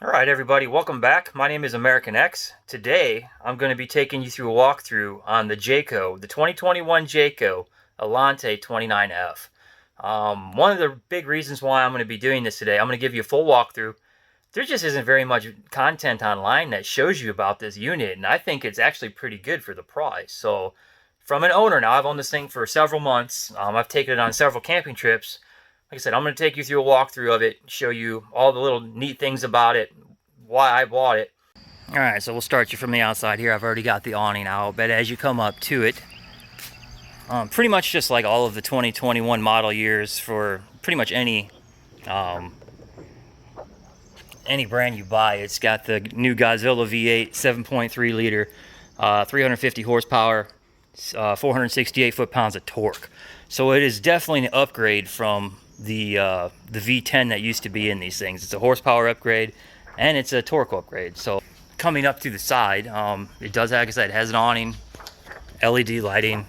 Alright everybody, welcome back. My name is American X. Today, I'm going to be taking you through a walkthrough on the Jayco, the 2021 Jayco Alante 29F. One of the big reasons why I'm going to be doing this today, I'm going to give you a full walkthrough. There just isn't very much content online that shows you about this unit, and I think it's actually pretty good for the price. So, from an owner now, I've owned this thing for several months. I've taken it on several camping trips. Like I said, I'm going to take you through a walkthrough of it, show you all the little neat things about it, why I bought it. Alright, so we'll start you from the outside here. I've already got the awning out, but as you come up to it, pretty much just like all of the 2021 model years for pretty much any brand you buy, it's got the new Godzilla V8 7.3 liter, 350 horsepower, 468 foot-pounds of torque. So it is definitely an upgrade from the V10 that used to be in these things. It's a horsepower upgrade and it's a torque upgrade. So coming up to the side, it does, like I said, it has an awning, LED lighting,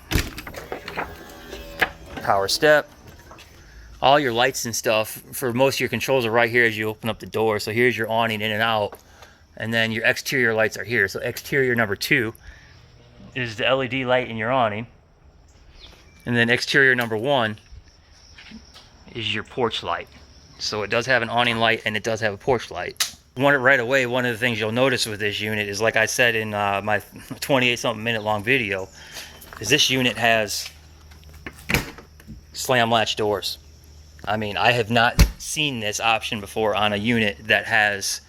power step. All your lights and stuff for most of your controls are right here as you open up the door. So here's your awning in and out, and then your exterior lights are here. So exterior number 2 is the LED light in your awning, and then exterior number 1 is your porch light. So it does have an awning light and it does have a porch light. Right away, one of the things you'll notice with this unit is, like I said in my 28-something minute long video, is this unit has slam latch doors. I mean, I have not seen this option before on a unit that has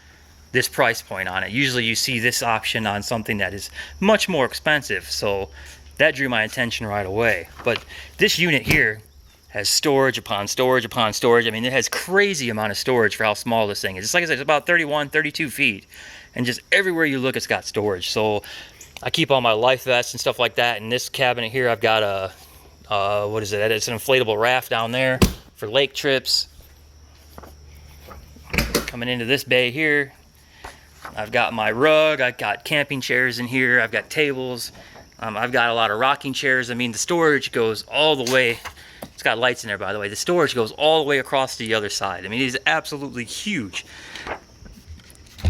this price point on it. Usually you see this option on something that is much more expensive, so that drew my attention right away. But this unit here has storage upon storage upon storage. I mean, it has crazy amount of storage for how small this thing is. It's like I said, it's about 31, 32 feet, and just everywhere you look, it's got storage. So I keep all my life vests and stuff like that. In this cabinet here, I've got a what is it? It's an inflatable raft down there for lake trips. Coming into this bay here, I've got my rug, I've got camping chairs in here, I've got tables, I've got a lot of rocking chairs. I mean, the storage goes all the way. It's got lights in there, by the way. The storage goes all the way across to the other side. I mean, it is absolutely huge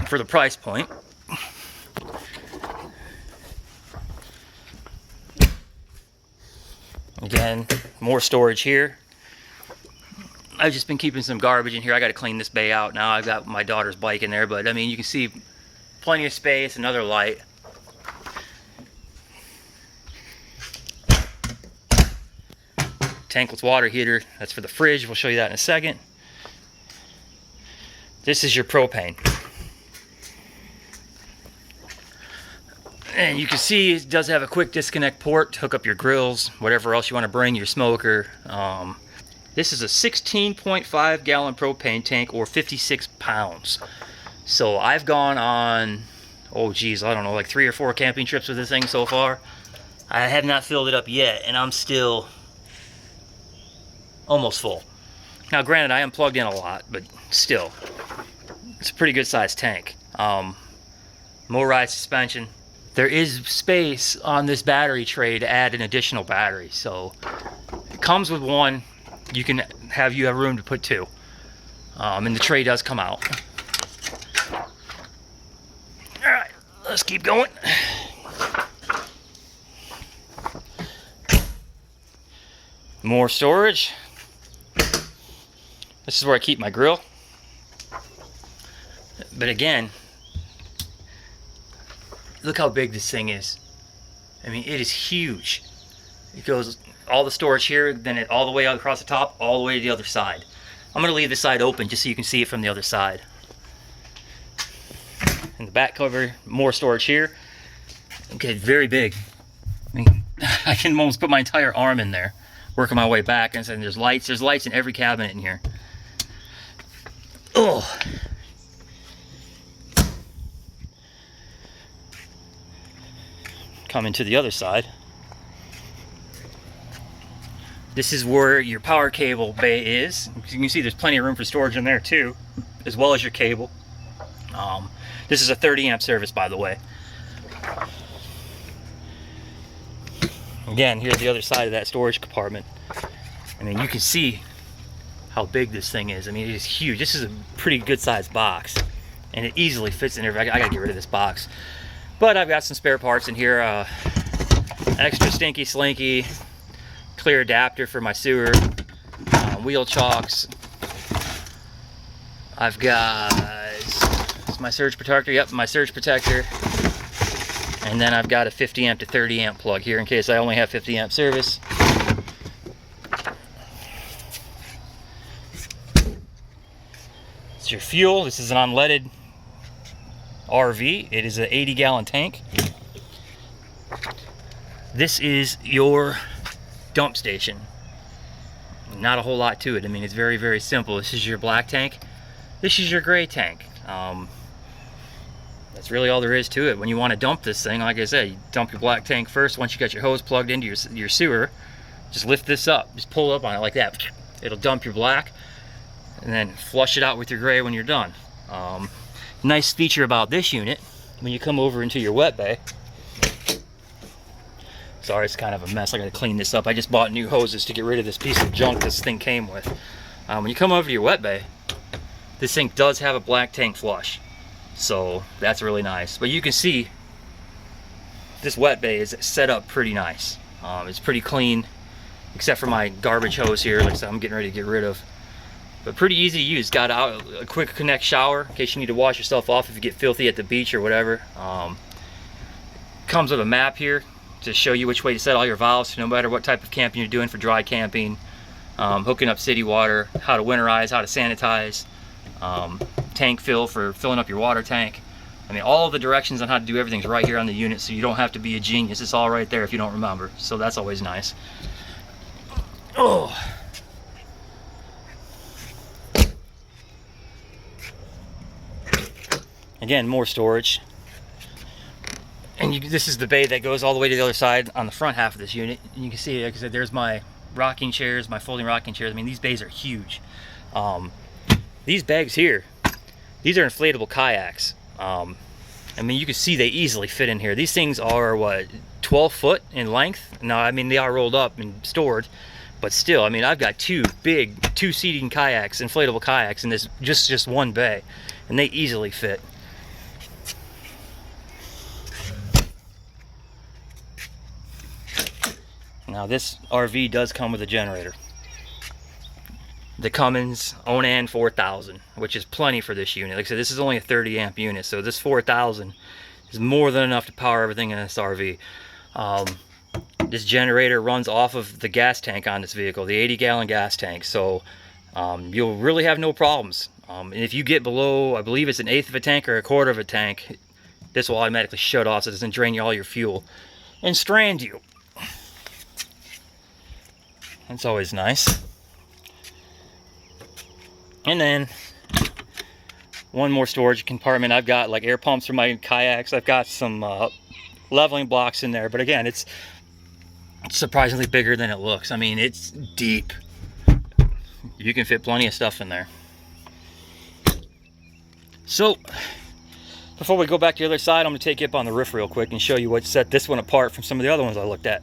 for the price point. Again, more storage here. I've just been keeping some garbage in here. I got to clean this bay out now. I've got my daughter's bike in there, but I mean, you can see plenty of space, another light. Tankless water heater, that's for the fridge. We'll show you that in a second. This is your propane. And you can see it does have a quick disconnect port to hook up your grills, whatever else you want to bring, your smoker. This is a 16.5 gallon propane tank, or 56 pounds. So I've gone on, oh geez, I don't know, like 3 or 4 camping trips with this thing so far. I have not filled it up yet, and I'm still almost full. Now granted, I am plugged in a lot, but still, it's a pretty good sized tank. Motorized suspension. There is space on this battery tray to add an additional battery, so it comes with one. You have room to put 2, and the tray does come out. All right, let's keep going. More storage. This is where I keep my grill. But again, look how big this thing is. I mean, it is huge. It goes all the storage here, then it all the way out across the top, all the way to the other side. I'm going to leave this side open just so you can see it from the other side. In the back cover, more storage here. Okay, very big. I mean, I can almost put my entire arm in there, working my way back. And there's lights. There's lights in every cabinet in here. Oh. Coming to the other side. This is where your power cable bay is. As you can see, there's plenty of room for storage in there too, as well as your cable. This is a 30 amp service, by the way. Again, here's the other side of that storage compartment. I mean, you can see how big this thing is. I mean, it is huge. This is a pretty good sized box. and it easily fits in there. I gotta get rid of this box, but I've got some spare parts in here. Extra stinky slinky, clear adapter for my sewer, wheel chocks. I've got my surge protector. Yep, my surge protector. And then I've got a 50 amp to 30 amp plug here in case I only have 50 amp service. It's your fuel. This is an unleaded RV. It is an 80-gallon tank. This is your dump station. Not a whole lot to it. I mean, it's very, very simple. This is your black tank. This is your gray tank. That's really all there is to it. When you want to dump this thing, like I said, you dump your black tank first. Once you got your hose plugged into your sewer, just lift this up. Just pull up on it like that. It'll dump your black, and then flush it out with your gray when you're done. Nice feature about this unit, when you come over into your wet bay. Sorry, it's kind of a mess. I gotta clean this up. I just bought new hoses to get rid of this piece of junk this thing came with. When you come over to your wet bay, this thing does have a black tank flush, so that's really nice. But you can see this wet bay is set up pretty nice. It's pretty clean, except for my garbage hose here, like I said, I'm getting ready to get rid of. But pretty easy to use. Got a quick connect shower in case you need to wash yourself off if you get filthy at the beach or whatever. Comes with a map here to show you which way to set all your valves, no matter what type of camping you're doing, for dry camping, hooking up city water, how to winterize, how to sanitize, tank fill for filling up your water tank. I mean, all of the directions on how to do everything's right here on the unit, so you don't have to be a genius. It's all right there if you don't remember, so that's always nice. Oh. Again, more storage. And this is the bay that goes all the way to the other side on the front half of this unit. And you can see, like I said, there's my rocking chairs, my folding rocking chairs. I mean, these bays are huge. These bags here, these are inflatable kayaks. I mean, you can see they easily fit in here. These things are, what, 12 foot in length? Now, I mean, they are rolled up and stored, but still, I mean, I've got two big, two-seating kayaks, inflatable kayaks in this just one bay, and they easily fit. Now this RV does come with a generator. The Cummins Onan 4000, which is plenty for this unit. Like I said, this is only a 30 amp unit, so this 4000 is more than enough to power everything in this RV. This generator runs off of the gas tank on this vehicle, the 80-gallon gas tank, so you'll really have no problems. And if you get below, I believe it's 1/8 of a tank or 1/4 of a tank, this will automatically shut off so it doesn't drain you all your fuel and strand you. That's always nice. And then one more storage compartment. I've got like air pumps for my kayaks. I've got some leveling blocks in there, but again, it's surprisingly bigger than it looks. I mean, it's deep. You can fit plenty of stuff in there. So before we go back to the other side, I'm going to take you up on the roof real quick and show you what set this one apart from some of the other ones I looked at.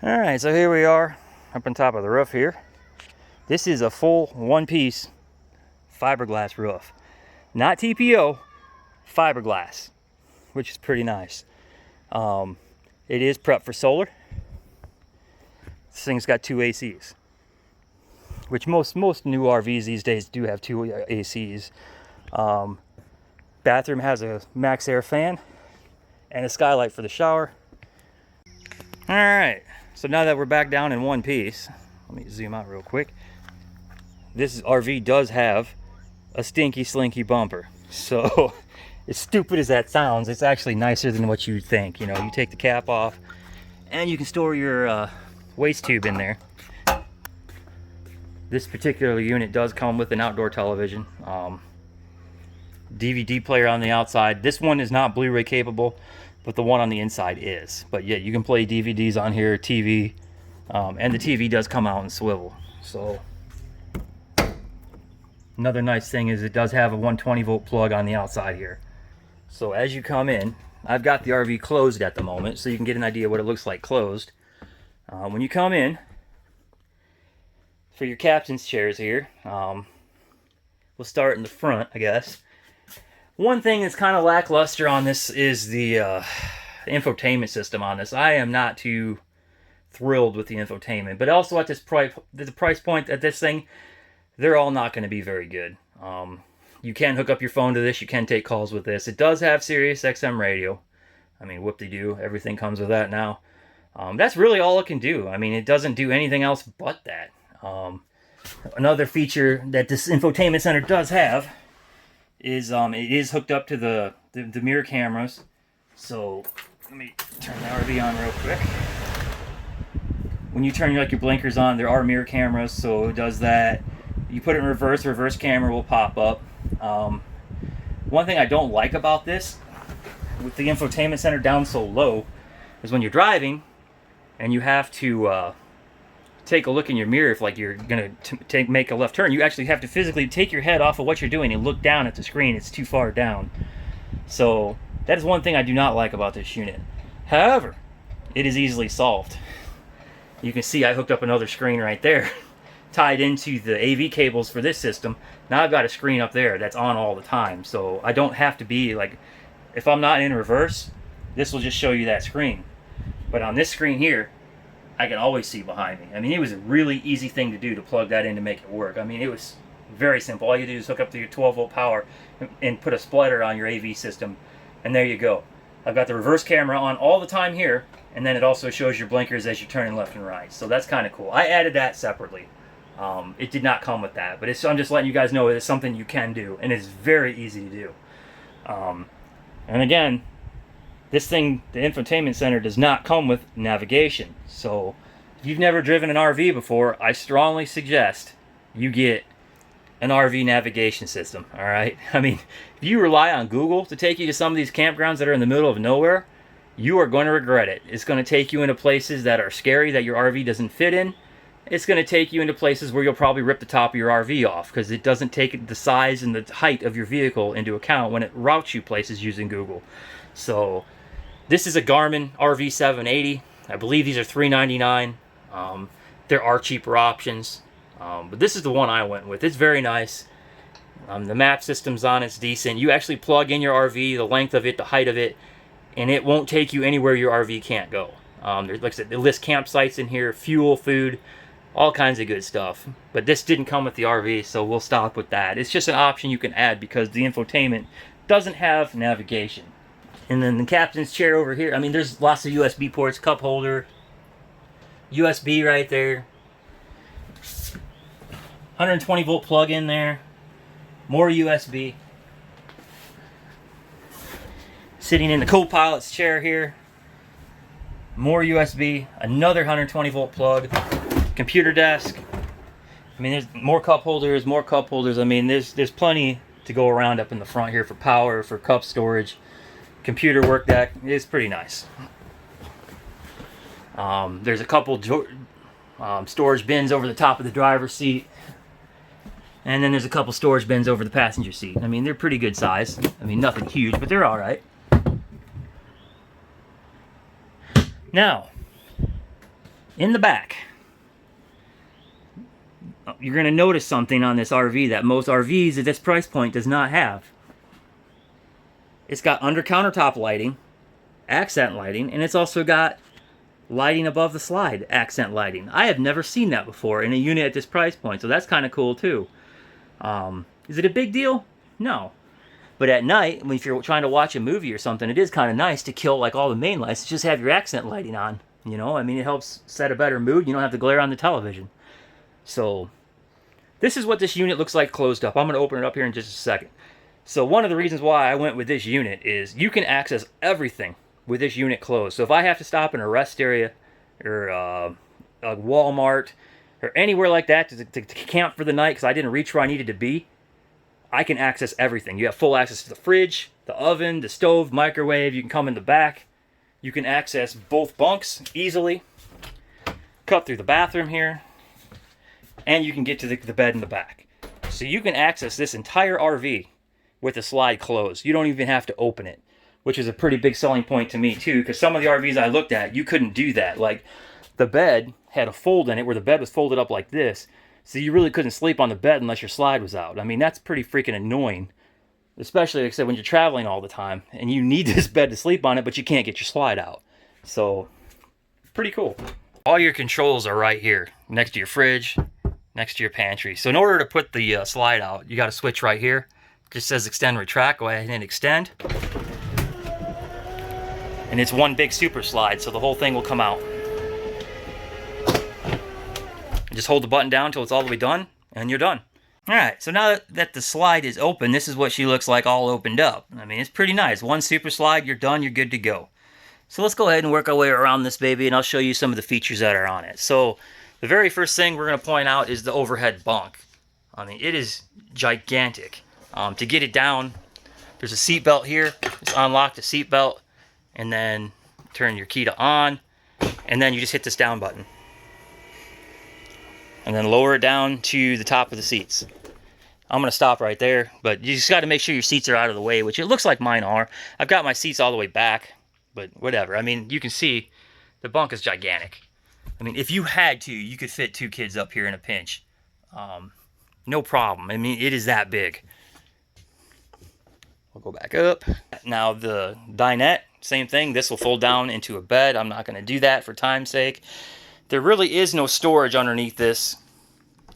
All right, so here we are up on top of the roof here. This is a full one-piece fiberglass roof. Not TPO, fiberglass, which is pretty nice. It is prepped for solar. This thing's got 2 ACs, which most new RVs these days do have 2 ACs. Bathroom has a max air fan and a skylight for the shower. All right, so now that we're back down in one piece, let me zoom out real quick. This RV does have a stinky slinky bumper. So as stupid as that sounds, it's actually nicer than what you'd think. You know, you take the cap off and you can store your waste tube in there. This particular unit does come with an outdoor television, DVD player on the outside. This one is not Blu-ray capable, but the one on the inside is. But yeah, you can play DVDs on here, TV, and the TV does come out and swivel. So another nice thing is it does have a 120 volt plug on the outside here. So as you come in, I've got the RV closed at the moment, so you can get an idea what it looks like closed. When you come in, for your captain's chairs here, we'll start in the front, I guess. One thing that's kind of lackluster on this is the infotainment system on this. I am not too thrilled with the infotainment, but also at this the price point at this thing, they're all not going to be very good. You can hook up your phone to this. You can take calls with this. It does have Sirius XM radio. I mean, whoop-de-doo. Everything comes with that now. That's really all it can do. I mean, it doesn't do anything else but that. Another feature that this infotainment center does have is it is hooked up to the mirror cameras. So let me turn the RV on real quick. When you turn your blinkers on, there are mirror cameras, so it does that. You put it in reverse camera will pop up. One thing I don't like about this, with the infotainment center down so low, is when you're driving and you have to take a look in your mirror if you're gonna make a left turn. You actually have to physically take your head off of what you're doing and look down at the screen. It's too far down. So that is one thing I do not like about this unit. However, it is easily solved. You can see I hooked up another screen right there tied into the AV cables for this system. Now I've got a screen up there that's on all the time, so I don't have to be if I'm not in reverse, this will just show you that screen. But on this screen here, I can always see behind me. I mean, it was a really easy thing to do to plug that in to make it work. I mean, it was very simple. All you do is hook up to your 12-volt power and put a splitter on your AV system, and there you go. I've got the reverse camera on all the time here, and then it also shows your blinkers as you're turning left and right. So that's kind of cool. I added that separately. It did not come with that, but I'm just letting you guys know it's something you can do, and it's very easy to do. And again, this thing, the infotainment center, does not come with navigation. So if you've never driven an RV before, I strongly suggest you get an RV navigation system, all right? I mean, if you rely on Google to take you to some of these campgrounds that are in the middle of nowhere, you are going to regret it. It's going to take you into places that are scary that your RV doesn't fit in. It's going to take you into places where you'll probably rip the top of your RV off because it doesn't take the size and the height of your vehicle into account when it routes you places using Google. So this is a Garmin RV 780. I believe these are $399. There are cheaper options, but this is the one I went with. It's very nice. The map system's on, it's decent. You actually plug in your RV, the length of it, the height of it, and it won't take you anywhere your RV can't go. There's, like I said, it lists campsites in here, fuel, food, all kinds of good stuff. But this didn't come with the RV, so we'll stop with that. It's just an option you can add because the infotainment doesn't have navigation. And then the captain's chair over here, I mean, there's lots of USB ports, cup holder, USB right there, 120 volt plug in there, more USB. Sitting in the co-pilot's chair here, more USB, another 120 volt plug, computer desk. I mean, there's more cup holders, more cup holders. I mean, there's plenty to go around up in the front here for power, for cup storage, computer work deck. It's pretty nice. There's a couple storage bins over the top of the driver's seat. And then there's a couple storage bins over the passenger seat. I mean, they're pretty good size. I mean, nothing huge, but they're all right. Now, in the back, you're going to notice something on this RV that most RVs at this price point does not have. It's got under countertop lighting, accent lighting, and it's also got lighting above the slide, accent lighting. I have never seen that before in a unit at this price point, so that's kind of cool too. Is it a big deal? No. But at night, if you're trying to watch a movie or something, it is kind of nice to kill all the main lights, just have your accent lighting on. You know, I mean, it helps set a better mood. You don't have to glare on the television. So, this is what this unit looks like closed up. I'm going to open it up here in just a second. So, one of the reasons why I went with this unit is you can access everything with this unit closed. So, if I have to stop in a rest area or a Walmart or anywhere like that to camp for the night because I didn't reach where I needed to be, I can access everything. You have full access to the fridge, the oven, the stove, microwave. You can come in the back. You can access both bunks easily. Cut through the bathroom here. And you can get to the bed in the back. So you can access this entire RV with the slide closed. You don't even have to open it, which is a pretty big selling point to me too, because some of the RVs I looked at, you couldn't do that. Like, the bed had a fold in it where the bed was folded up like this. So you really couldn't sleep on the bed unless your slide was out. I mean, that's pretty freaking annoying. especially like I said, when you're traveling all the time and you need this bed to sleep on it, but you can't get your slide out. So pretty cool. All your controls are right here next to your fridge, next to your pantry. So in order to put the slide out, you got to switch right here. It just says extend retract. Go ahead and extend, and it's one big super slide, so the whole thing will come out. Just hold the button down until it's all the way done, and you're done. Alright, so now that the slide is open, this is what she looks like all opened up. I mean, it's pretty nice. One super slide, you're done, you're good to go. So let's go ahead and work our way around this baby, and I'll show you some of the features that are on it. So the very first thing we're going to point out is the overhead bunk. I mean, it is gigantic. To get it down, there's a seat belt here. Just unlock the seat belt, and then turn your key to on, and then you just hit this down button. And then lower it down to the top of the seats. I'm going to stop right there, but you just got to make sure your seats are out of the way, which it looks like mine are. I've got my seats all the way back, but whatever. I mean, you can see the bunk is gigantic. I mean, if you had to, you could fit 2 kids up here in a pinch. No problem. I mean, it is that big. We'll go back up. Now the dinette, same thing. This will fold down into a bed. I'm not going to do that for time's sake. There really is no storage underneath this.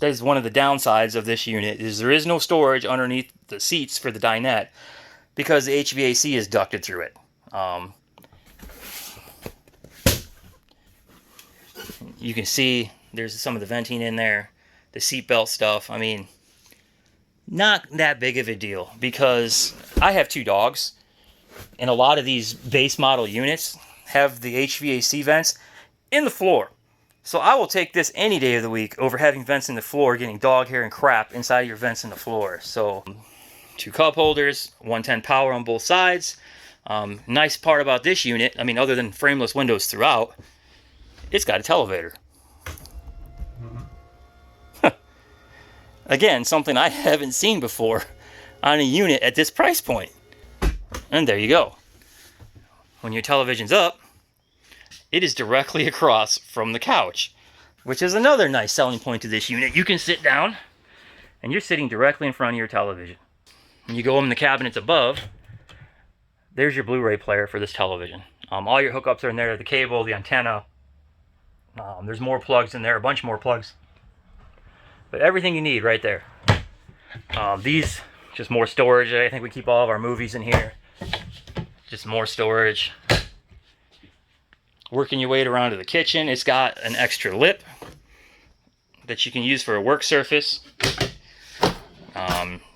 That is one of the downsides of this unit, is there is no storage underneath the seats for the dinette because the HVAC is ducted through it. You can see there's some of the venting in there, the seatbelt stuff. I mean, not that big of a deal because I have 2 dogs, and a lot of these base model units have the HVAC vents in the floor. So I will take this any day of the week over having vents in the floor, getting dog hair and crap inside of your vents in the floor. So 2 cup holders, 110 power on both sides. Nice part about this unit, I mean, other than frameless windows throughout, it's got a televator. Again, something I haven't seen before on a unit at this price point. And there you go. When your television's up, it is directly across from the couch, which is another nice selling point to this unit. You can sit down, and you're sitting directly in front of your television. When you go in the cabinets above, there's your Blu-ray player for this television. All your hookups are in there, the cable, the antenna. There's more plugs in there, a bunch more plugs. But everything you need right there. These, just more storage. I think we keep all of our movies in here. Just more storage. Working your way around to the kitchen, it's got an extra lip that you can use for a work surface.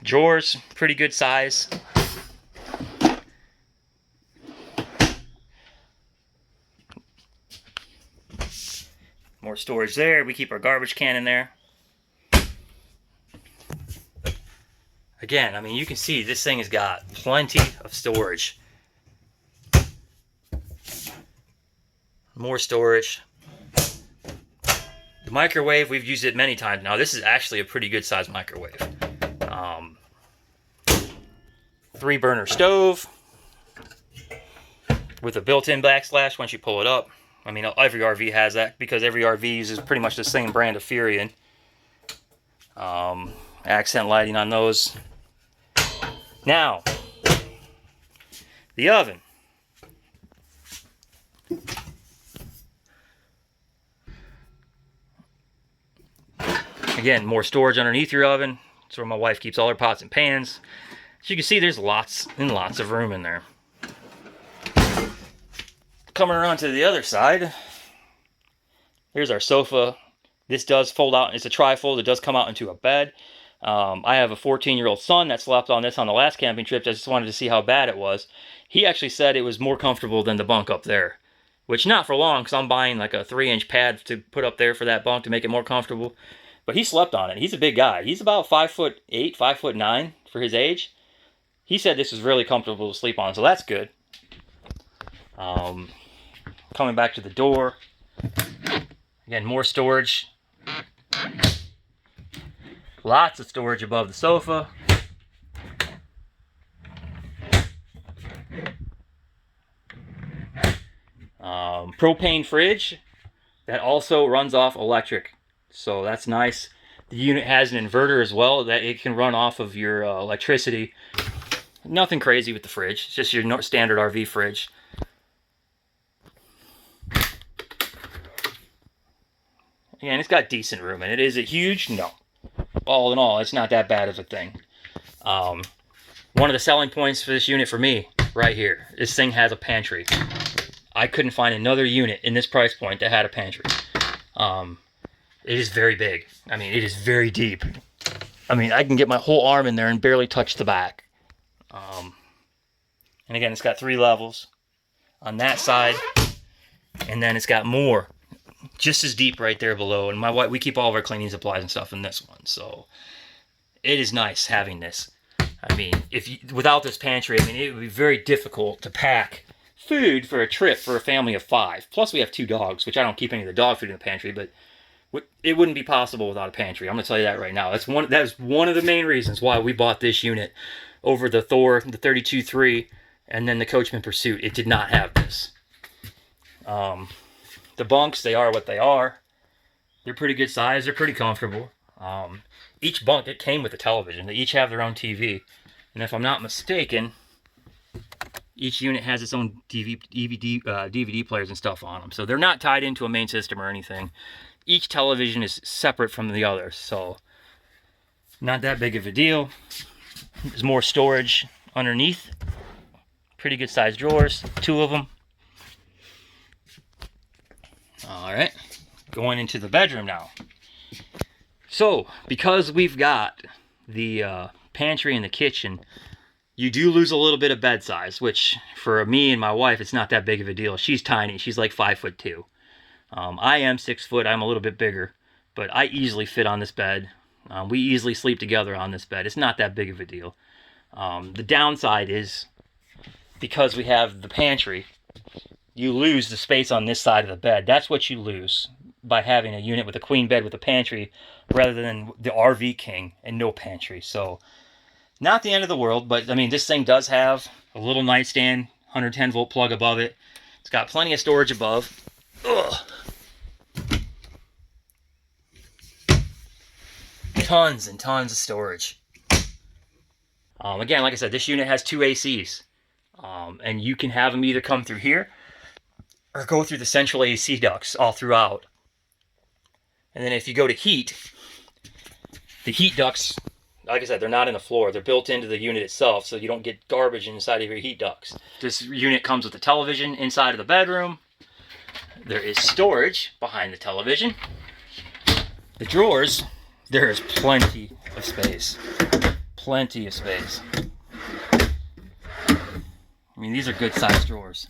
Drawers, pretty good size. More storage there. We keep our garbage can in there. Again, I mean, you can see this thing has got plenty of storage. More storage. The microwave, we've used it many times now. This is actually a pretty good sized microwave. 3-burner stove with a built-in backslash once you pull it up. I mean, every RV has that because every RV uses pretty much the same brand of Furion. Accent lighting on those. Now, the oven. Again, more storage underneath your oven. That's where my wife keeps all her pots and pans. As you can see, there's lots and lots of room in there. Coming around to the other side, here's our sofa. This does fold out. It's a tri-fold. It does come out into a bed. I have a 14-year-old son that slept on this on the last camping trip. I just wanted to see how bad it was. He actually said it was more comfortable than the bunk up there. Which, not for long, because I'm buying like a 3-inch pad to put up there for that bunk to make it more comfortable. But he slept on it. He's a big guy. He's about 5'8", 5'9" for his age. He said this was really comfortable to sleep on, so that's good. Coming back to the door. Again, more storage. Lots of storage above the sofa. Propane fridge that also runs off electric, so that's nice. The unit has an inverter as well that it can run off of your electricity. Nothing crazy with the fridge. It's just your standard RV fridge. Again, it's got decent room in it. Is it huge? No. All in all, it's not that bad of a thing. One of the selling points for this unit for me, right here, this thing has a pantry. I couldn't find another unit in this price point that had a pantry. It is very big. I mean, it is very deep. I mean, I can get my whole arm in there and barely touch the back. And again, it's got 3 levels on that side, and then it's got more just as deep right there below. And my wife, we keep all of our cleaning supplies and stuff in this one, so it is nice having this. I mean, without this pantry, I mean, it would be very difficult to pack food for a trip for a family of 5. Plus, we have 2 dogs, which I don't keep any of the dog food in the pantry, but it wouldn't be possible without a pantry. I'm gonna tell you that right now. That is one of the main reasons why we bought this unit over the Thor, the 32.3, and then the Coachman Pursuit. It did not have this. The bunks, they are what they are. They're pretty good size. They're pretty comfortable. Each bunk, it came with a television. They each have their own TV. And if I'm not mistaken, each unit has its own DVD players and stuff on them. So they're not tied into a main system or anything. Each television is separate from the other. So not that big of a deal. There's more storage underneath. Pretty good sized drawers, 2 of them. All right, going into the bedroom now. So, because we've got the pantry and the kitchen, you do lose a little bit of bed size, which for me and my wife, it's not that big of a deal. She's tiny. She's like 5'2". I am 6 foot. I'm a little bit bigger, but I easily fit on this bed. We easily sleep together on this bed. It's not that big of a deal. The downside is because we have the pantry, you lose the space on this side of the bed. That's what you lose by having a unit with a queen bed with a pantry rather than the RV King and no pantry. So not the end of the world, but I mean, this thing does have a little nightstand, 110 volt plug above it. It's got plenty of storage above. Ugh. Tons and tons of storage. Again, like I said, this unit has 2 ACs. And you can have them either come through here or go through the central AC ducts all throughout. And then if you go to heat, the heat ducts, like I said, they're not in the floor. They're built into the unit itself, so you don't get garbage inside of your heat ducts. This unit comes with a television inside of the bedroom. There is storage behind the television. The drawers, there is plenty of space. Plenty of space. I mean, these are good sized drawers.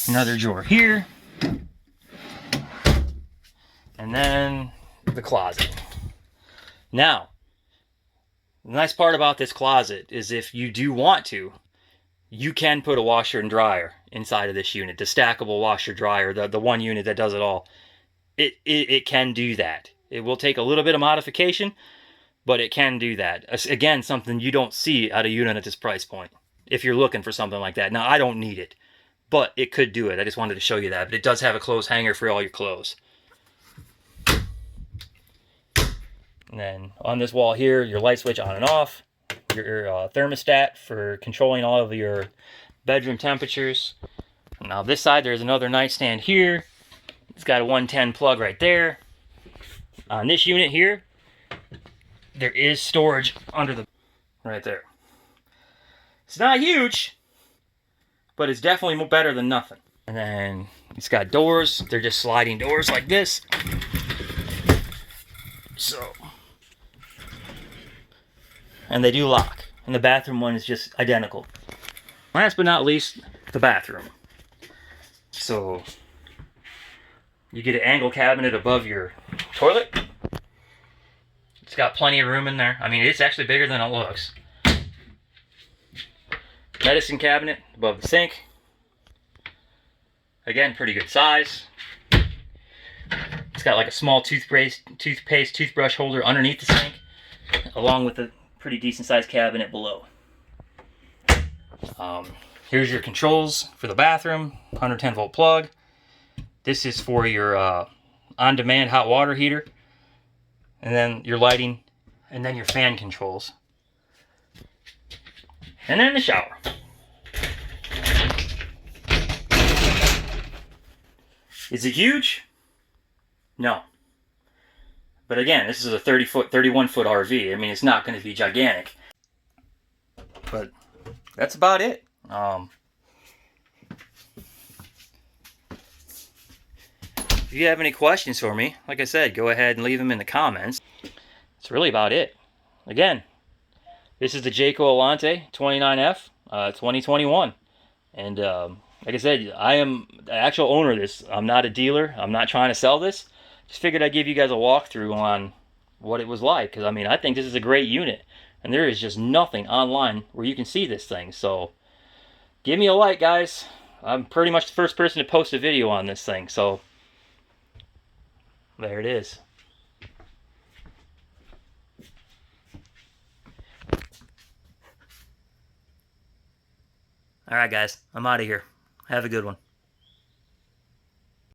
Another drawer here. And then the closet. Now, the nice part about this closet is if you do want to, you can put a washer and dryer inside of this unit. The stackable washer dryer, the one unit that does it all. It can do that. It will take a little bit of modification, but it can do that. Again, something you don't see at a unit at this price point if you're looking for something like that. Now, I don't need it, but it could do it. I just wanted to show you that. But it does have a clothes hanger for all your clothes. And then on this wall here, your light switch on and off, your thermostat for controlling all of your bedroom temperatures. Now this side, there's another nightstand here. It's got a 110 plug right there. On this unit here, there is storage under the right there. It's not huge, but it's definitely better than nothing. And then it's got doors. They're just sliding doors like this. So, and they do lock. And the bathroom one is just identical. Last but not least, the bathroom. So, you get an angle cabinet above your toilet. It's got plenty of room in there. I mean, it's actually bigger than it looks. Medicine cabinet above the sink. Again, pretty good size. It's got like a small toothpaste, toothbrush holder underneath the sink, along with a pretty decent sized cabinet below. Here's your controls for the bathroom, 110 volt plug. This is for your on-demand hot water heater. And then your lighting and then your fan controls. And then the shower. Is it huge? No. But again, this is a 31-foot RV. I mean, it's not going to be gigantic. But that's about it. If you have any questions for me, like I said, go ahead and leave them in the comments. That's really about it. Again, this is the Jayco Alante 29F 2021. And like I said, I am the actual owner of this. I'm not a dealer. I'm not trying to sell this. Just figured I'd give you guys a walkthrough on what it was like. Because, I mean, I think this is a great unit. And there is just nothing online where you can see this thing. So, give me a like, guys. I'm pretty much the first person to post a video on this thing. So, there it is. Alright, guys. I'm out of here. Have a good one.